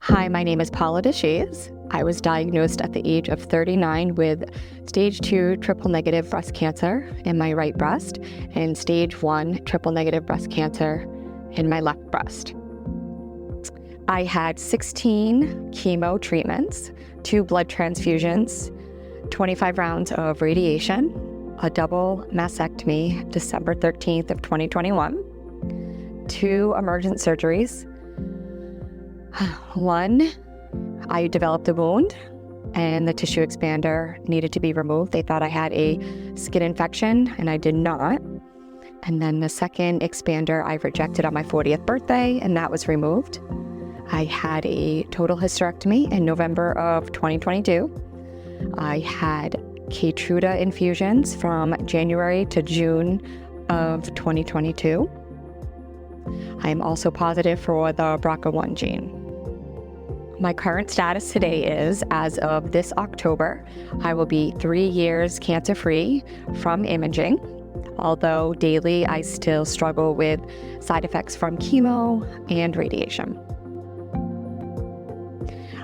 Hi, my name is Paula Deshaies. I was diagnosed at the age of 39 with stage 2 triple negative breast cancer in my right breast and stage 1 triple negative breast cancer in my left breast. I had 16 chemo treatments, 2 blood transfusions, 25 rounds of radiation, a double mastectomy December 13th of 2021, 2 emergent surgeries. One, I developed a wound and the tissue expander needed to be removed. They thought I had a skin infection and I did not. And then the second expander I rejected on my 40th birthday and that was removed. I had a total hysterectomy in November of 2022. I had Keytruda infusions from January to June of 2022. I am also positive for the BRCA1 gene. My current status today is, as of this October, I will be 3 years cancer-free from imaging, although daily I still struggle with side effects from chemo and radiation.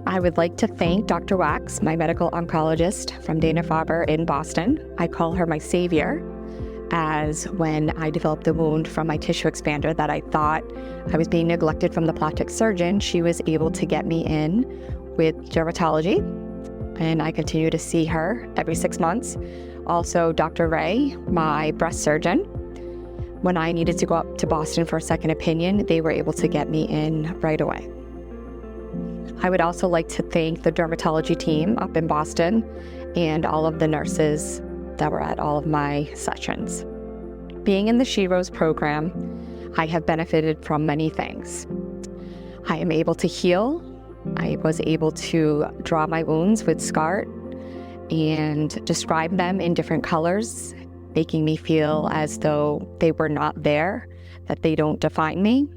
I would like to thank Dr. Wax, my medical oncologist from Dana-Farber in Boston. I call her my savior, as when I developed a wound from my tissue expander that I thought I was being neglected from the plastic surgeon, she was able to get me in with dermatology, and I continue to see her every 6 months. Also, Dr. Ray, my breast surgeon. When I needed to go up to Boston for a second opinion, they were able to get me in right away. I would also like to thank the dermatology team up in Boston and all of the nurses that were at all of my sessions. Being in the She Rose program, I have benefited from many things. I am able to heal. I was able to draw my wounds with SCART and describe them in different colors, making me feel as though they were not there, that they don't define me.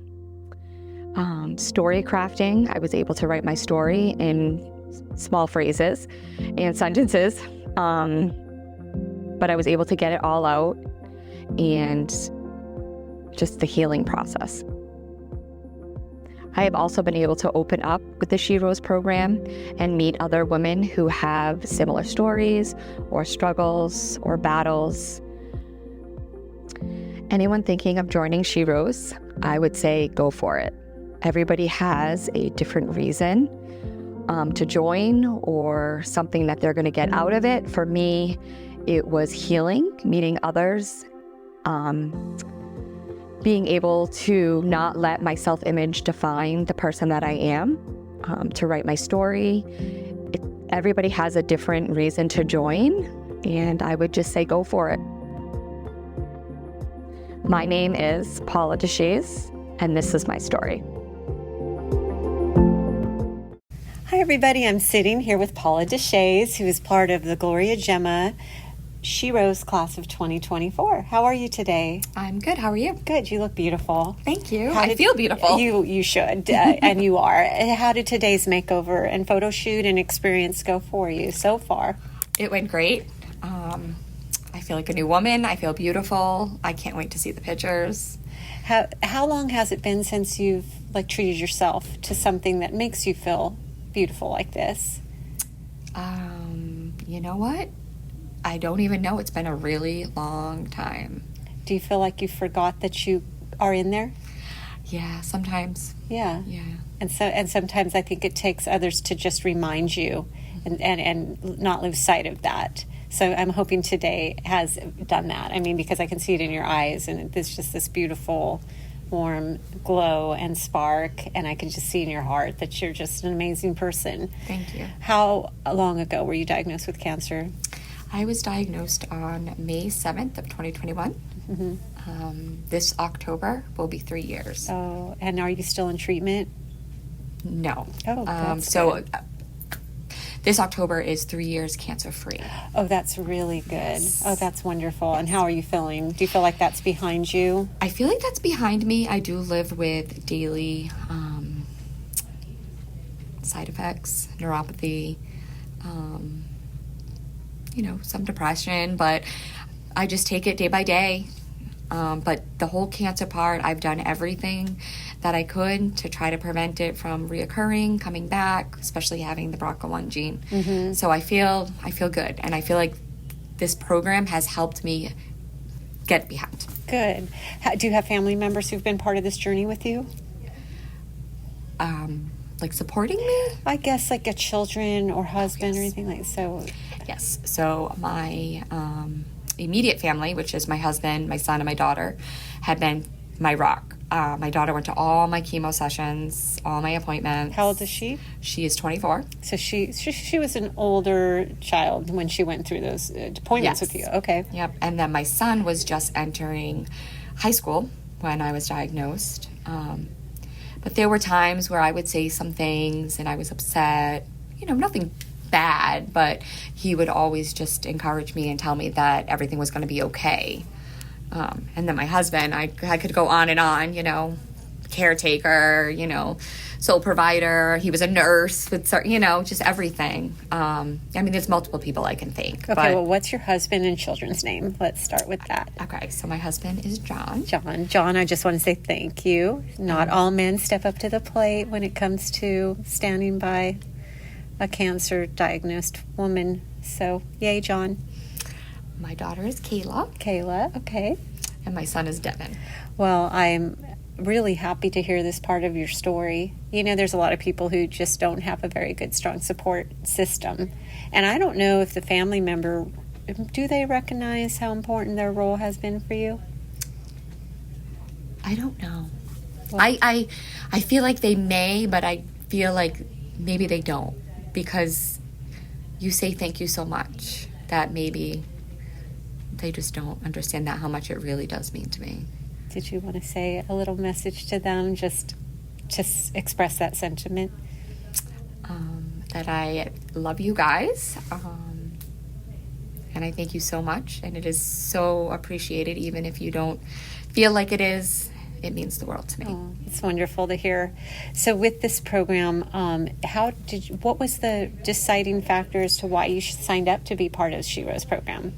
Story crafting, I was able to write my story in small phrases and sentences. But I was able to get it all out and just the healing process. I have also been able to open up with the She Rose program and meet other women who have similar stories or struggles or battles. Anyone thinking of joining She Rose, I would say go for it. Everybody has a different reason to join or something that they're going to get out of it. For me, it was healing, meeting others, being able to not let my self-image define the person that I am, to write my story. Everybody has a different reason to join, and I would just say go for it. My name is Paula Deshaies, and this is my story. Hi everybody, I'm sitting here with Paula Deshaies, who is part of the Gloria Gemma She Rose class of 2024. How are you today? I'm good. How are you? Good. You look beautiful. Thank you. I feel beautiful. You should, and you are. How did today's makeover and photo shoot and experience go for you so far? It went great. I feel like a new woman. I feel beautiful. I can't wait to see the pictures. How long has it been since you've treated yourself to something that makes you feel beautiful like this? You know what? I don't even know. It's been a really long time. Do you feel like you forgot that you are in there? Yeah, sometimes. Yeah. Yeah. And sometimes I think it takes others to just remind you and not lose sight of that. So I'm hoping today has done that. I mean, because I can see it in your eyes, and it's just this beautiful, warm glow and spark, and I can just see in your heart that you're just an amazing person. Thank you. How long ago were you diagnosed with cancer? I was diagnosed on May 7th of 2021. Mm-hmm. This October will be 3 years. Oh, and are you still in treatment? No. Oh, that's good. This October is 3 years cancer-free. Oh, that's really good. Yes. Oh, that's wonderful. And how are you feeling? Do you feel like that's behind you? I feel like that's behind me. I do live with daily side effects, neuropathy, some depression, but I just take it day by day. But the whole cancer part, I've done everything that I could to try to prevent it from reoccurring, coming back, especially having the BRCA1 gene. So I feel good, and I feel like this program has helped me get behind. Good. Do you have family members who've been part of this journey with you? Like supporting me? I guess like a children or husband or anything like so. Yes. So my immediate family, which is my husband, my son, and my daughter, had been my rock. My daughter went to all my chemo sessions, all my appointments. How old is she? She is 24. So she was an older child when she went through those appointments with you. Okay. Yep. And then my son was just entering high school when I was diagnosed. But there were times where I would say some things and I was upset, nothing bad, but he would always just encourage me and tell me that everything was going to be okay. And then my husband, I could go on and on, caretaker, sole provider. He was a nurse with, just everything. There's multiple people I can think. Okay, well, what's your husband and children's name? Let's start with that. Okay, so my husband is John. John, I just want to say thank you. Not all men step up to the plate when it comes to standing by a cancer-diagnosed woman. So, yay, John. My daughter is Kayla, okay. And my son is Devin. Well, I'm really happy to hear this part of your story. There's a lot of people who just don't have a very good, strong support system. And I don't know if the family member, do they recognize how important their role has been for you? I don't know. Well, I feel like they may, but I feel like maybe they don't. Because you say thank you so much that maybe they just don't understand that how much it really does mean to me. Did you want to say a little message to them, just to express that sentiment? That I love you guys, and I thank you so much, and it is so appreciated. Even if you don't feel like it is, it means the world to me. Oh, it's wonderful to hear. So with this program, what was the deciding factor as to why you signed up to be part of Shero's program?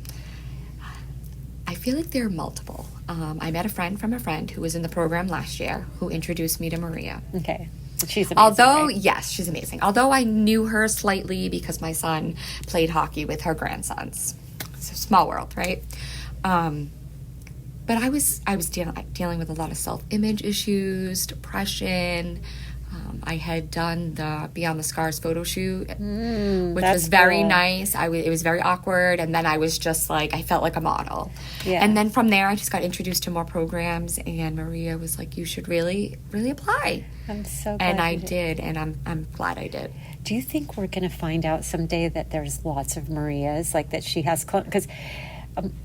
I feel like there are multiple. I met a friend from a friend who was in the program last year who introduced me to Maria. Okay. She's amazing, right? Yes, she's amazing. Although I knew her slightly because my son played hockey with her grandsons. It's a small world, right? But I was dealing with a lot of self-image issues, depression. I had done the Beyond the Scars photo shoot, which was very nice. It was very awkward, and then I was just like, I felt like a model. Yeah. And then from there, I just got introduced to more programs, and Maria was like, you should really, really apply. I'm so glad. And I did, and I'm glad I did. Do you think we're going to find out someday that there's lots of Marias, like that she has, because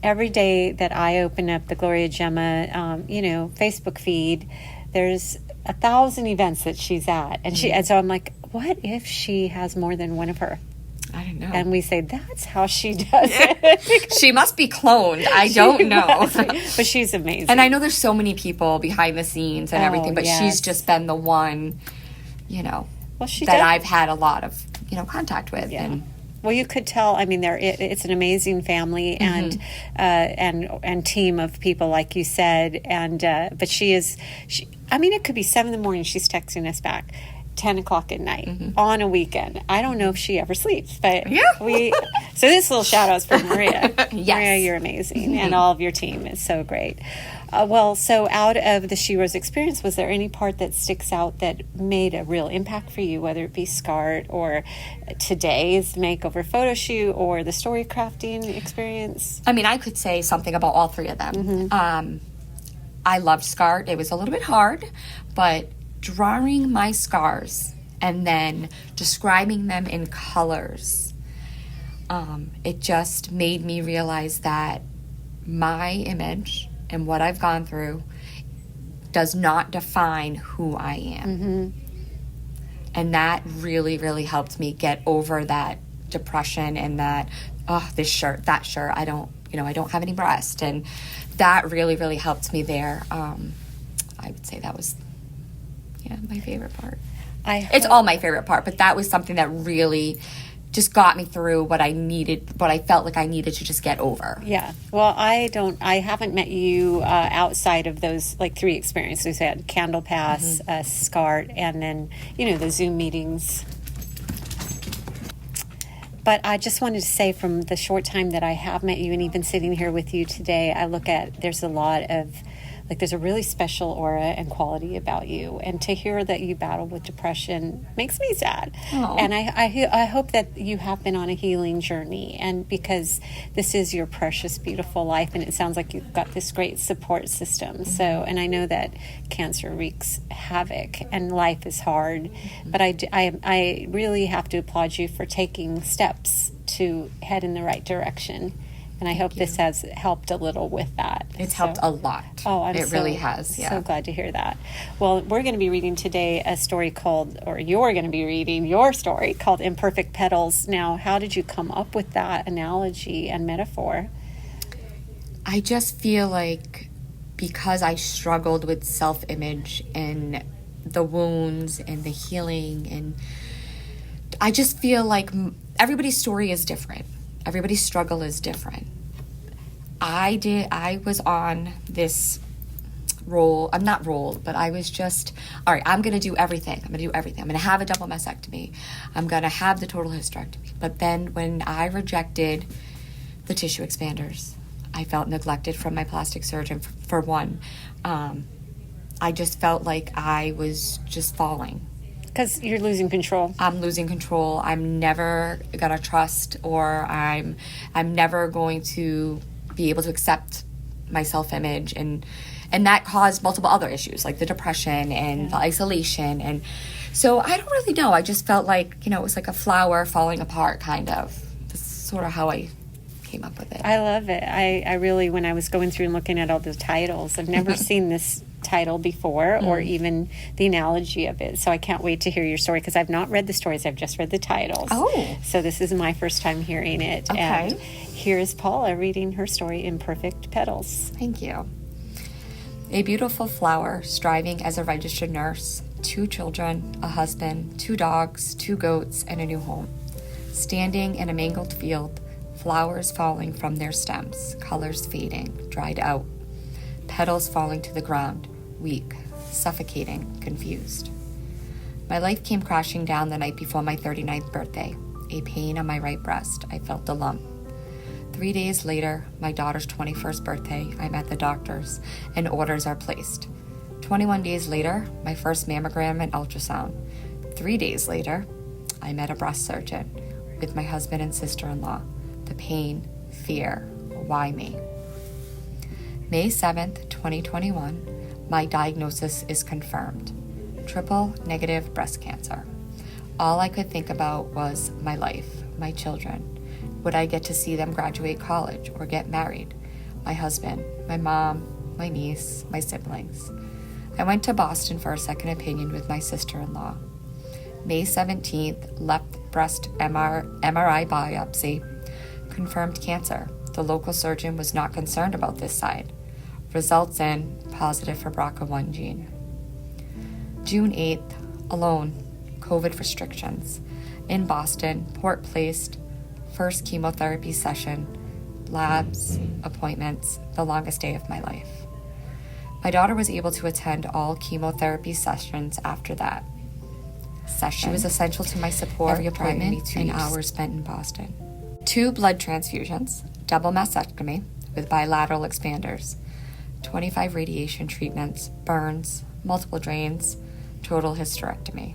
every day that I open up the Gloria Gemma, Facebook feed, there's 1,000 events that she's at, and so I'm like, what if she has more than one of her? I don't know. And we say that's how she does it. She must be cloned. I don't know, but she's amazing. And I know there's so many people behind the scenes and everything, but she's just been the one, I've had a lot of contact with. Yeah. And well, you could tell. I mean, it's an amazing family and team of people, like you said. And but she. I mean, it could be 7 a.m. She's texting us back, 10 o'clock at night on a weekend. I don't know if she ever sleeps, but So this little shout outs for Maria. Yes. Maria, you're amazing, and all of your team is so great. So out of the Shero's experience, was there any part that sticks out that made a real impact for you, whether it be SCART or today's makeover photo shoot or the story crafting experience? I mean, I could say something about all three of them. I loved SCART. It was a little bit hard, but drawing my scars and then describing them in colors, it just made me realize that my image and what I've gone through does not define who I am. And that really, really helped me get over that depression and that, this shirt, that shirt, I don't have any breast. And that really, really helped me there. I would say that was, my favorite part. It's all my favorite part, but that was something that really just got me through what I felt like I needed to just get over. Yeah. Well, I haven't met you outside of those like 3 experiences. We had Candle Pass, SCART, and then, the Zoom meetings. But I just wanted to say, from the short time that I have met you and even sitting here with you today, I look at, there's a lot of, there's a really special aura and quality about you. And to hear that you battle with depression makes me sad. Oh. And I hope that you have been on a healing journey. And because this is your precious, beautiful life, and it sounds like you've got this great support system. So, and I know that cancer wreaks havoc and life is hard. But I really have to applaud you for taking steps to head in the right direction. And I hope this has helped a little with that. It's helped a lot. Oh, It really has, yeah. So glad to hear that. Well, we're going to be reading today a story called, or you're going to be reading your story called Imperfect Petals. Now, how did you come up with that analogy and metaphor? I just feel like because I struggled with self-image and the wounds and the healing, and I just feel like everybody's story is different. Everybody's struggle is different. I was on this role. I'm not rolled, but I was just, all right, I'm going to do everything. I'm going to have a double mastectomy. I'm going to have the total hysterectomy. But then when I rejected the tissue expanders, I felt neglected from my plastic surgeon for one. I just felt like I was just falling. Because you're losing control. I'm losing control. I'm never gonna trust, or I'm never going to be able to accept my self-image, and that caused multiple other issues like the depression and the isolation, and so I don't really know. I just felt like it was like a flower falling apart, kind of. That's sort of how I came up with it. I love it. I really, when I was going through and looking at all the titles, I've never seen this title before or even the analogy of it. So I can't wait to hear your story, because I've not read the stories. I've just read the titles. Oh. So this is my first time hearing it. Okay. And here is Paula reading her story, Imperfect Petals. Thank you. A beautiful flower, striving as a registered nurse, 2 children, a husband, 2 dogs, 2 goats, and a new home. Standing in a mangled field, flowers falling from their stems, colors fading, dried out, petals falling to the ground, weak, suffocating, confused. My life came crashing down the night before my 39th birthday. A pain on my right breast. I felt a lump. 3 days later, my daughter's 21st birthday, I'm at the doctor's, and orders are placed. 21 days later, my first mammogram and ultrasound. 3 days later, I'm at a breast surgeon with my husband and sister-in-law. The pain, fear, why me? May 7th, 2021, my diagnosis is confirmed. Triple negative breast cancer. All I could think about was my life, my children. Would I get to see them graduate college or get married? My husband, my mom, my niece, my siblings. I went to Boston for a second opinion with my sister-in-law. May 17th, left breast MRI biopsy. Confirmed cancer. The local surgeon was not concerned about this side. Results in positive for BRCA1 gene. June 8th, alone, COVID restrictions. In Boston, port placed, first chemotherapy session, labs, appointments, the longest day of my life. My daughter was able to attend all chemotherapy sessions after that. She was essential to my support, every appointment, and hours spent in Boston. 2 blood transfusions, double mastectomy with bilateral expanders, 25 radiation treatments, burns, multiple drains, total hysterectomy.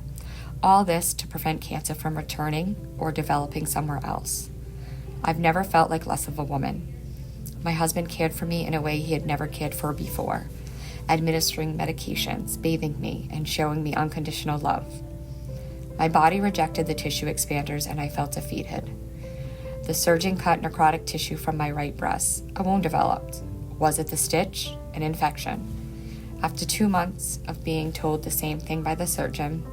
All this to prevent cancer from returning or developing somewhere else. I've never felt like less of a woman. My husband cared for me in a way he had never cared for before, administering medications, bathing me, and showing me unconditional love. My body rejected the tissue expanders and I felt defeated. The surgeon cut necrotic tissue from my right breast. A wound developed. Was it the stitch? An infection. After 2 months of being told the same thing by the surgeon,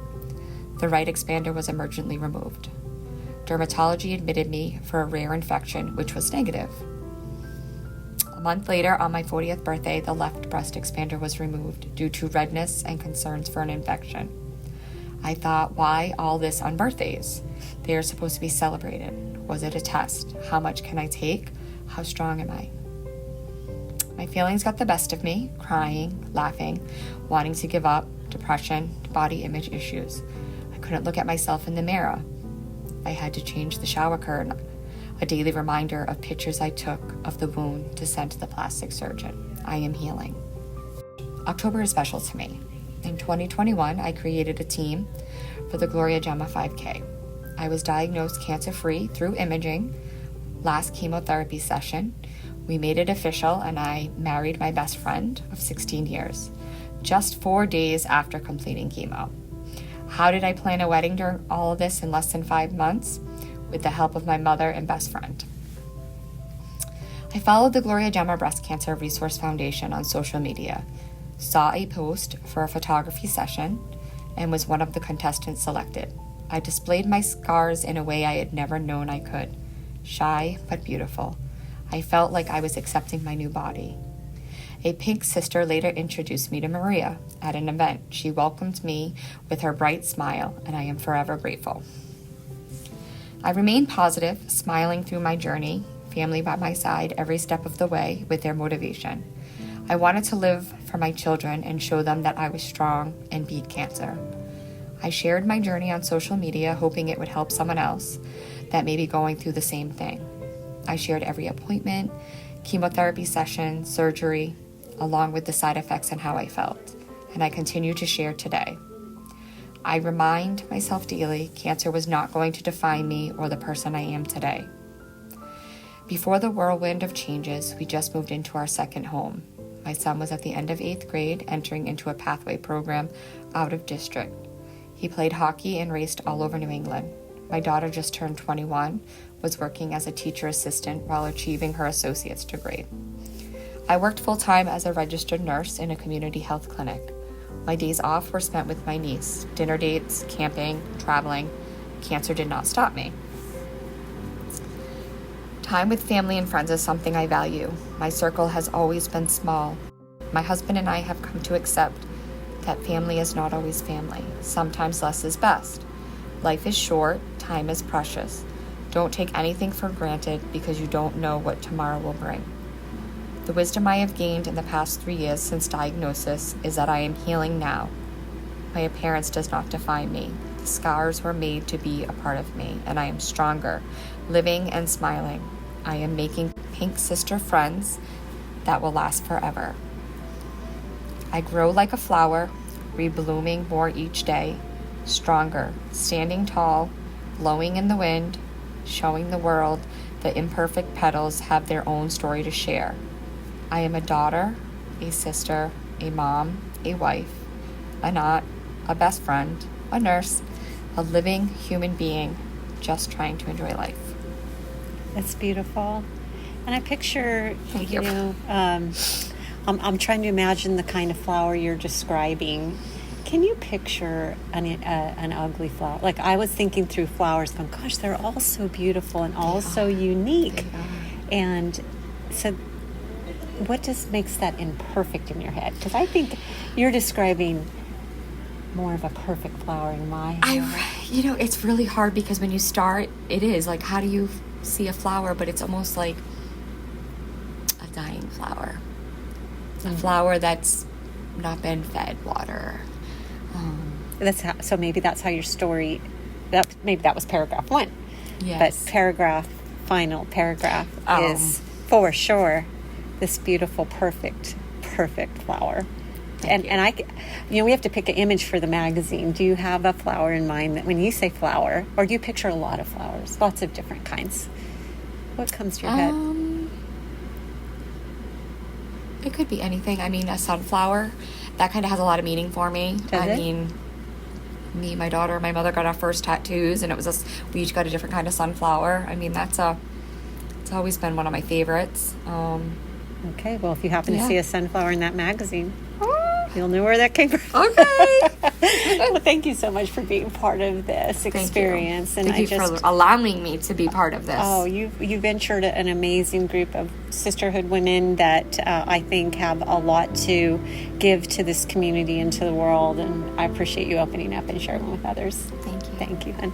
the right expander was emergently removed. Dermatology admitted me for a rare infection, which was negative. A month later, on my 40th birthday, the left breast expander was removed due to redness and concerns for an infection. I thought, why all this on birthdays? They are supposed to be celebrated. Was it a test? How much can I take? How strong am I? My feelings got the best of me, crying, laughing, wanting to give up, depression, body image issues. I couldn't look at myself in the mirror. I had to change the shower curtain, a daily reminder of pictures I took of the wound to send to the plastic surgeon. I am healing. October is special to me. In 2021, I created a team for the Gloria Gemma 5K. I was diagnosed cancer-free through imaging. Last chemotherapy session, we made it official, and I married my best friend of 16 years, just 4 days after completing chemo. How did I plan a wedding during all of this in less than 5 months? With the help of my mother and best friend. I followed the Gloria Gemma Breast Cancer Resource Foundation on social media, saw a post for a photography session, and was one of the contestants selected. I displayed my scars in a way I had never known I could. Shy, but beautiful. I felt like I was accepting my new body. A pink sister later introduced me to Maria at an event. She welcomed me with her bright smile, and I am forever grateful. I remained positive, smiling through my journey, family by my side every step of the way with their motivation. I wanted to live for my children and show them that I was strong and beat cancer. I shared my journey on social media, hoping it would help someone else that may be going through the same thing. I shared every appointment, chemotherapy session, surgery, along with the side effects and how I felt, and I continue to share today. I remind myself daily, cancer was not going to define me or the person I am today. Before the whirlwind of changes, we just moved into our second home. My son was at the end of 8th grade, entering into a pathway program out of district. He played hockey and raced all over New England. My daughter just turned 21, was working as a teacher assistant while achieving her associate's degree. I worked full-time as a registered nurse in a community health clinic. My days off were spent with my niece, dinner dates, camping, traveling. Cancer did not stop me. Time with family and friends is something I value. My circle has always been small. My husband and I have come to accept that family is not always family. Sometimes less is best. Life is short, time is precious. Don't take anything for granted because you don't know what tomorrow will bring. The wisdom I have gained in the past 3 years since diagnosis is that I am healing now. My appearance does not define me. The scars were made to be a part of me, and I am stronger, living and smiling. I am making pink sister friends that will last forever. I grow like a flower, reblooming more each day, stronger, standing tall, blowing in the wind, showing the world that imperfect petals have their own story to share. I am a daughter, a sister, a mom, a wife, an aunt, a best friend, a nurse, a living human being, just trying to enjoy life. That's beautiful. And I picture, Thank you. I'm trying to imagine the kind of flower you're describing. Can you picture an ugly flower? Like, I was thinking through flowers, going, gosh, they're all so beautiful and all so unique. And so what just makes that imperfect in your head? Because I think you're describing more of a perfect flower in my head. It's really hard because when you start, it is like, how do you see a flower? But it's almost like a dying flower. A flower that's not been fed water. So maybe that's how your story, maybe that was paragraph 1. Yes. But final paragraph is for sure this beautiful, perfect flower. And we have to pick an image for the magazine. Do you have a flower in mind that when you say flower, or do you picture a lot of flowers, lots of different kinds? What comes to your head? It could be anything. I mean, a sunflower, that kind of has a lot of meaning for me. Me, my daughter, my mother got our first tattoos, and we each got a different kind of sunflower. I mean, it's always been one of my favorites. Okay, well, if you happen to see a sunflower in that magazine, you'll know where that came from. Okay. Well, thank you so much for being part of this experience. Thank you for allowing me to be part of this. Oh, you've ventured an amazing group of sisterhood women that I think have a lot to give to this community and to the world. And I appreciate you opening up and sharing with others. Thank you. Thank you, hon.